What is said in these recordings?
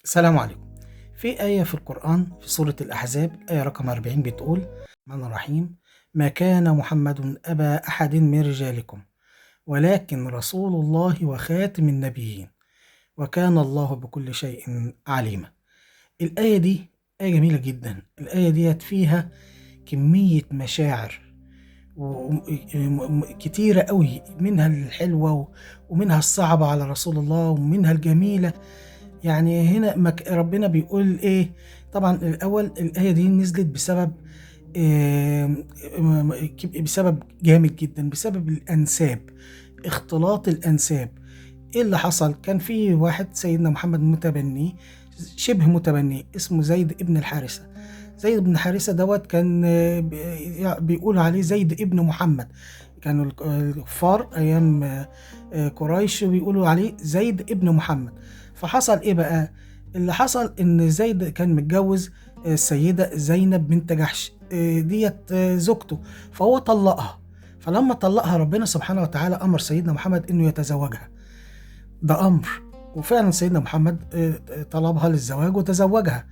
السلام عليكم. في آية في القرآن في سورة الأحزاب آية رقم 40 بتقول: الرحمن الرحيم: ما كان محمد أبا أحد من رجالكم ولكن رسول الله وخاتم النبيين وكان الله بكل شيء عليما. الآية دي آية جميلة جدا. الآية ديت فيها كمية مشاعر كتيرة قوي، منها الحلوة ومنها الصعبة على رسول الله ومنها الجميلة. يعني هنا ربنا بيقول ايه؟ طبعا الاول الايه دي نزلت بسبب بسبب جامد جدا، بسبب الانساب، اختلاط الانساب. ايه اللي حصل؟ كان في واحد سيدنا محمد متبني، شبه متبني، اسمه زيد ابن الحارثة. زيد بن حارثة دوت كان بيقول عليه زيد ابن محمد. كانوا الكفار ايام قريش بيقولوا عليه زيد ابن محمد. فحصل ايه بقى؟ اللي حصل ان زيد كان متجوز السيدة زينب بنت جحش، ديت زوجته، فهو طلقها. فلما طلقها ربنا سبحانه وتعالى امر سيدنا محمد انه يتزوجها. ده امر، وفعلا سيدنا محمد طلبها للزواج وتزوجها.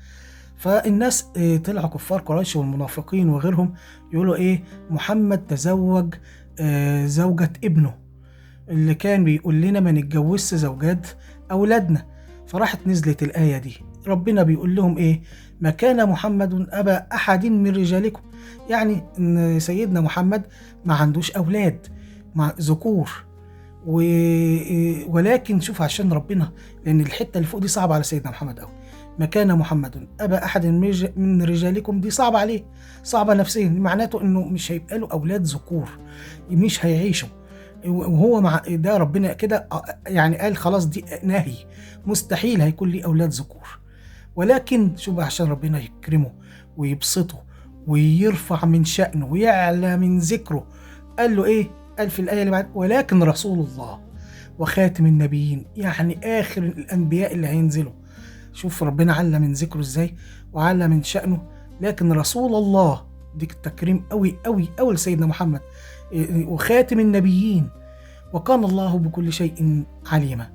فالناس طلعوا كفار قريش والمنافقين وغيرهم يقولوا ايه؟ محمد تزوج زوجة ابنه، اللي كان بيقول لنا ما نتجوزش زوجات أولادنا. فراحت نزلت الآية دي، ربنا بيقول لهم إيه؟ ما كان محمد أبا أحد من رجالكم، يعني إن سيدنا محمد ما عندوش أولاد مع ذكور. ولكن شوف عشان ربنا، لأن الحتة اللي فوق دي صعبة على سيدنا محمد أوي. ما كان محمد أبا أحد من رجالكم، دي صعبة عليه، صعبة نفسيا، معناته إنه مش هيبقى له أولاد ذكور، مش هيعيشوا. وهو مع ده ربنا كده يعني قال خلاص دي نهي، مستحيل هيكون لي أولاد ذكور. ولكن شوف عشان ربنا يكرمه ويبسطه ويرفع من شأنه ويعلى من ذكره، قال له إيه؟ قال في الآية اللي بعد: ولكن رسول الله وخاتم النبيين، يعني آخر الأنبياء اللي هينزلوا. شوف ربنا على من ذكره إزاي وعلى من شأنه. لكن رسول الله، دي تكريم قوي قوي قوي لسيدنا محمد، وخاتم النبيين وكان الله بكل شيء عليما.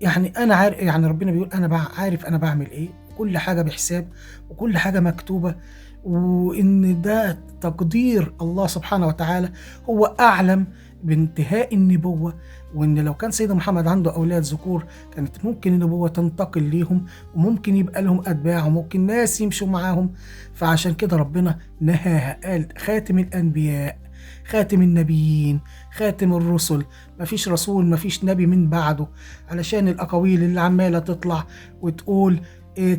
يعني انا عارف، يعني ربنا بيقول انا عارف انا بعمل ايه، كل حاجه بحساب وكل حاجه مكتوبه، وان ده تقدير الله سبحانه وتعالى. هو اعلم بانتهاء النبوه، وان لو كان سيدنا محمد عنده اولاد ذكور كانت ممكن النبوه تنتقل ليهم، وممكن يبقى لهم اتباع، وممكن ناس يمشوا معاهم. فعشان كده ربنا نهاها، قال خاتم الانبياء، خاتم النبيين، خاتم الرسل، مفيش رسول مفيش نبي من بعده، علشان الأقاويل اللي عمالة تطلع وتقول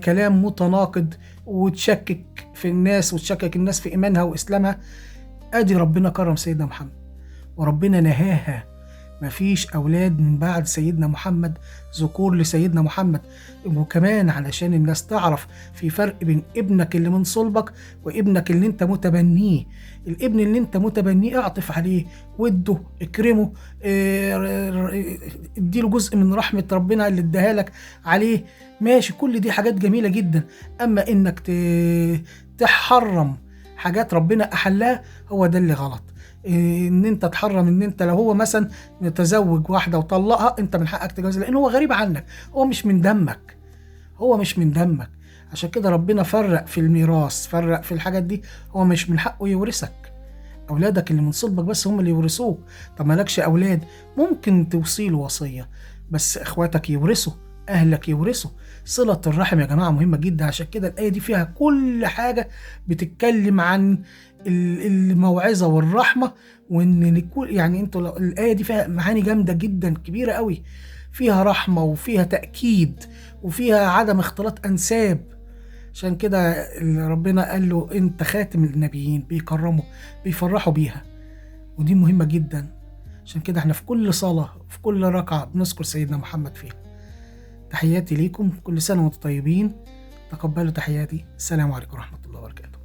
كلام متناقض وتشكك في الناس وتشكك الناس في إيمانها وإسلامها. أدي ربنا كرم سيدنا محمد وربنا نهاها، مفيش أولاد من بعد سيدنا محمد ذكور لسيدنا محمد. وكمان علشان الناس تعرف في فرق بين ابنك اللي من صلبك وابنك اللي انت متبنيه. الابن اللي انت متبنيه اعطف عليه، وده اكرمه، اديله جزء من رحمة ربنا اللي اداها لك عليه، ماشي، كل دي حاجات جميلة جدا. اما انك تحرم حاجات ربنا احلها، هو ده اللي غلط. ان انت تحرم ان انت لو هو مثلا متزوج واحده وطلقها، انت من حقك تتجوزها، لان هو غريب عنك، هو مش من دمك، هو مش من دمك. عشان كده ربنا فرق في الميراث، فرق في الحاجات دي. هو مش من حقه يورثك، اولادك اللي من صلبك بس هم اللي يورثوك. طب مالكش اولاد، ممكن توصيله وصيه، بس اخواتك يورثوا، اهلك يورثوا. صلة الرحم يا جماعة مهمة جدا. عشان كده الآية دي فيها كل حاجة بتتكلم عن الموعظة والرحمة، وان نكون يعني انتوا الآية دي فيها معاني جامدة جدا كبيرة قوي، فيها رحمة وفيها تأكيد وفيها عدم اختلاط أنساب. عشان كده ربنا قال له انت خاتم النبيين، بيكرموا بيفرحوا بيها، ودي مهمة جدا. عشان كده احنا في كل صلاة في كل ركعة بنذكر سيدنا محمد فيها. تحياتي ليكم، كل سنة وانتم طيبين، تقبلوا تحياتي. السلام عليكم ورحمة الله وبركاته.